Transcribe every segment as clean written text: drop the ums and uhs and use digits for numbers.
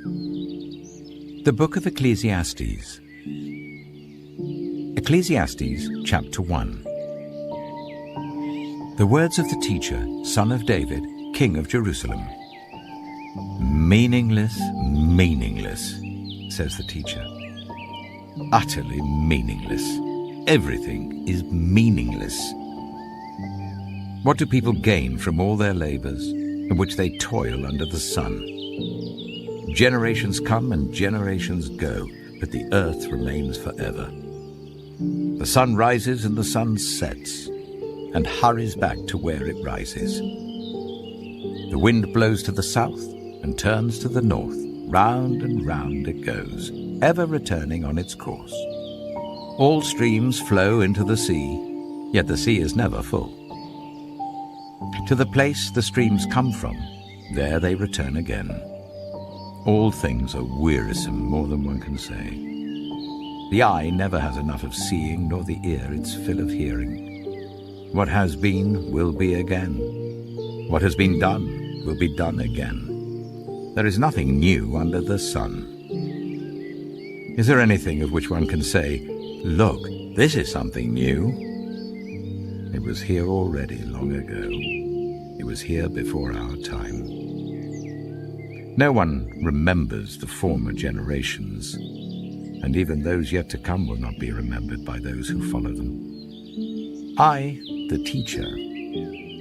The Book of Ecclesiastes. Ecclesiastes, chapter 1. The words of the teacher, son of David, king of Jerusalem. Meaningless, meaningless, says the teacher. Utterly meaningless. Everything is meaningless. What do people gain from all their labors, in which they toil under the sun? Generations come and generations go, but the earth remains forever. The sun rises and the sun sets, and hurries back to where it rises. The wind blows to the south and turns to the north. Round and round it goes, ever returning on its course. All streams flow into the sea, yet the sea is never full. To the place the streams come from, there they return again. All things are wearisome, more than one can say. The eye never has enough of seeing, nor the ear its fill of hearing. What has been will be again. What has been done will be done again. There is nothing new under the sun. Is there anything of which one can say, "Look, this is something new"? It was here already long ago. It was here before our time. No one remembers the former generations, and even those yet to come will not be remembered by those who follow them. I, the teacher,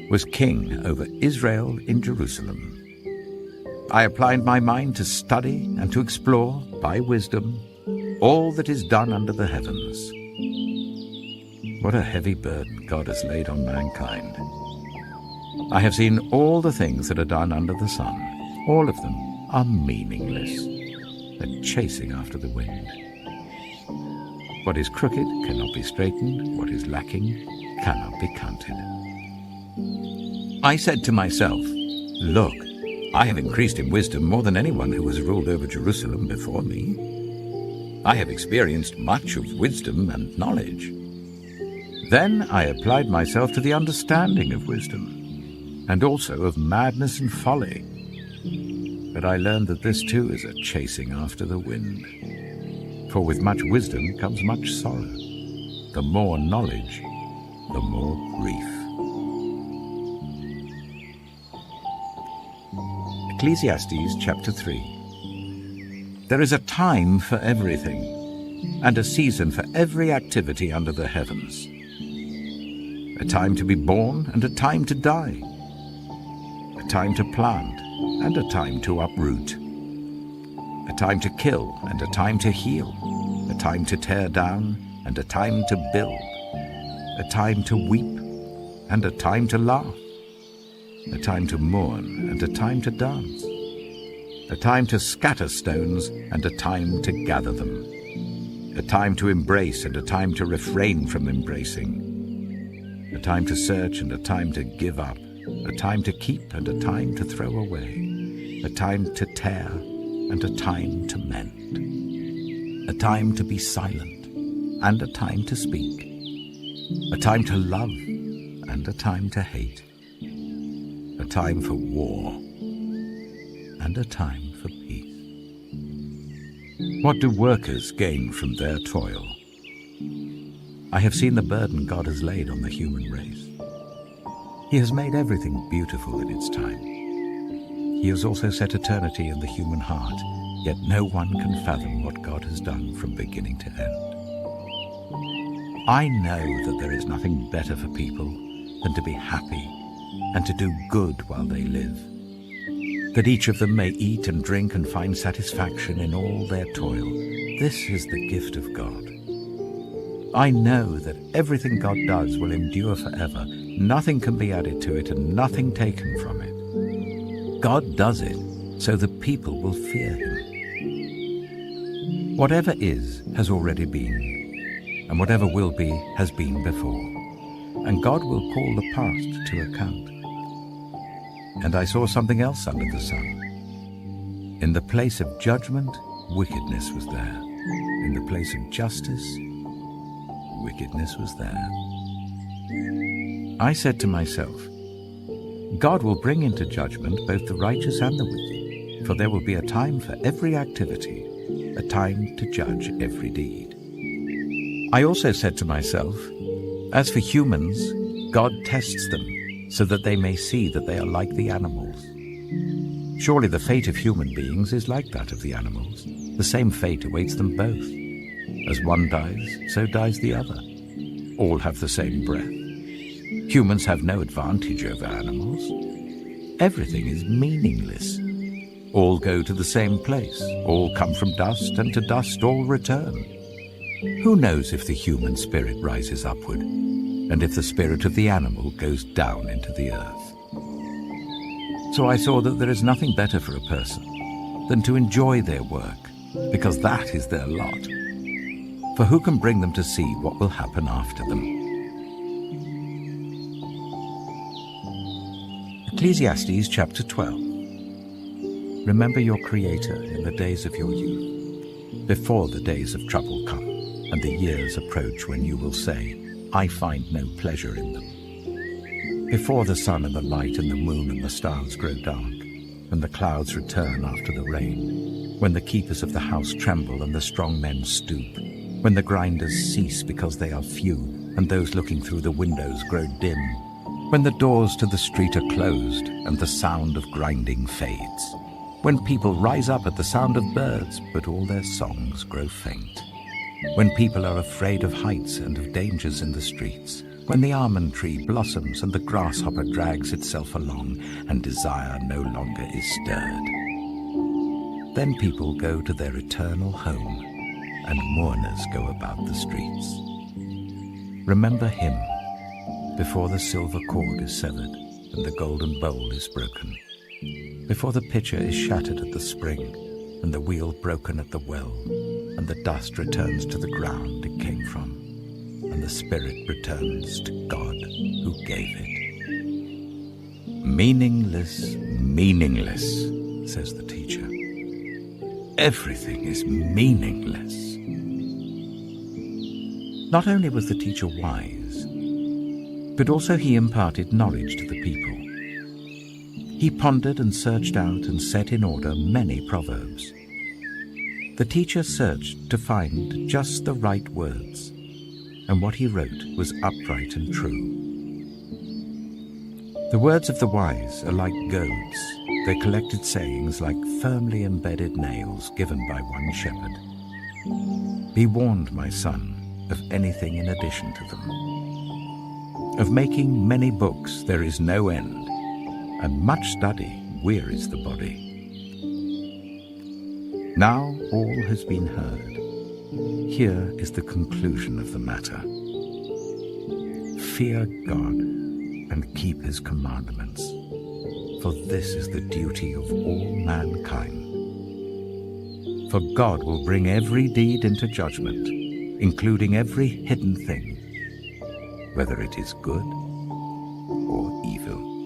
was king over Israel in Jerusalem. I applied my mind to study and to explore, by wisdom, all that is done under the heavens. What a heavy burden God has laid on mankind. I have seen all the things that are done under the sun. All of them are meaningless. They're chasing after the wind. What is crooked cannot be straightened. What is lacking cannot be counted. I said to myself, "Look, I have increased in wisdom more than anyone who has ruled over Jerusalem before me. I have experienced much of wisdom and knowledge." Then I applied myself to the understanding of wisdom, and also of madness and folly. But I learned that this too is a chasing after the wind. For with much wisdom comes much sorrow. The more knowledge, the more grief. Ecclesiastes chapter 3. There is a time for everything, and a season for every activity under the heavens. A time to be born and a time to die. A time to plant and a time to uproot. A time to kill and a time to heal. A time to tear down and a time to build. A time to weep and a time to laugh. A time to mourn and a time to dance. A time to scatter stones and a time to gather them. A time to embrace and a time to refrain from embracing. A time to search and a time to give up. A time to keep and a time to throw away. A time to tear and a time to mend. A time to be silent and a time to speak. A time to love and a time to hate. A time for war and a time for peace. What do workers gain from their toil? I have seen the burden God has laid on the human race. He has made everything beautiful in its time. He has also set eternity in the human heart, yet no one can fathom what God has done from beginning to end. I know that there is nothing better for people than to be happy and to do good while they live, that each of them may eat and drink and find satisfaction in all their toil. This is the gift of God. I know that everything God does will endure forever. Nothing can be added to it and nothing taken from it. God does it so the people will fear him. Whatever is has already been, and whatever will be has been before, and God will call the past to account. And I saw something else under the sun. In the place of judgment, wickedness was there. In the place of justice, wickedness was there. I said to myself, God will bring into judgment both the righteous and the wicked, for there will be a time for every activity, a time to judge every deed. I also said to myself, as for humans, God tests them so that they may see that they are like the animals. Surely the fate of human beings is like that of the animals. The same fate awaits them both. As one dies, so dies the other. All have the same breath. Humans have no advantage over animals. Everything is meaningless. All go to the same place. All come from dust, and to dust all return. Who knows if the human spirit rises upward, and if the spirit of the animal goes down into the earth? So I saw that there is nothing better for a person than to enjoy their work, because that is their lot. For who can bring them to see what will happen after them? Ecclesiastes chapter 12. Remember your Creator in the days of your youth, before the days of trouble come, and the years approach when you will say, I find no pleasure in them. Before the sun and the light and the moon and the stars grow dark, and the clouds return after the rain, when the keepers of the house tremble and the strong men stoop, when the grinders cease because they are few, and those looking through the windows grow dim, when the doors to the street are closed and the sound of grinding fades, when people rise up at the sound of birds, but all their songs grow faint, when people are afraid of heights and of dangers in the streets, when the almond tree blossoms and the grasshopper drags itself along and desire no longer is stirred. Then people go to their eternal home, and mourners go about the streets. Remember him before the silver cord is severed and the golden bowl is broken, before the pitcher is shattered at the spring and the wheel broken at the well, and the dust returns to the ground it came from, and the spirit returns to God who gave it. Meaningless, meaningless, says the teacher. Everything is meaningless. Not only was the teacher wise, but also he imparted knowledge to the people. He pondered and searched out and set in order many proverbs. The teacher searched to find just the right words, and what he wrote was upright and true. The words of the wise are like goads, their collected sayings like firmly embedded nails given by one shepherd. Be warned, my son, of anything in addition to them. Of making many books there is no end, and much study wearies the body. Now all has been heard. Here is the conclusion of the matter. Fear God and keep his commandments, for this is the duty of all mankind. For God will bring every deed into judgment, including every hidden thing, whether it is good or evil.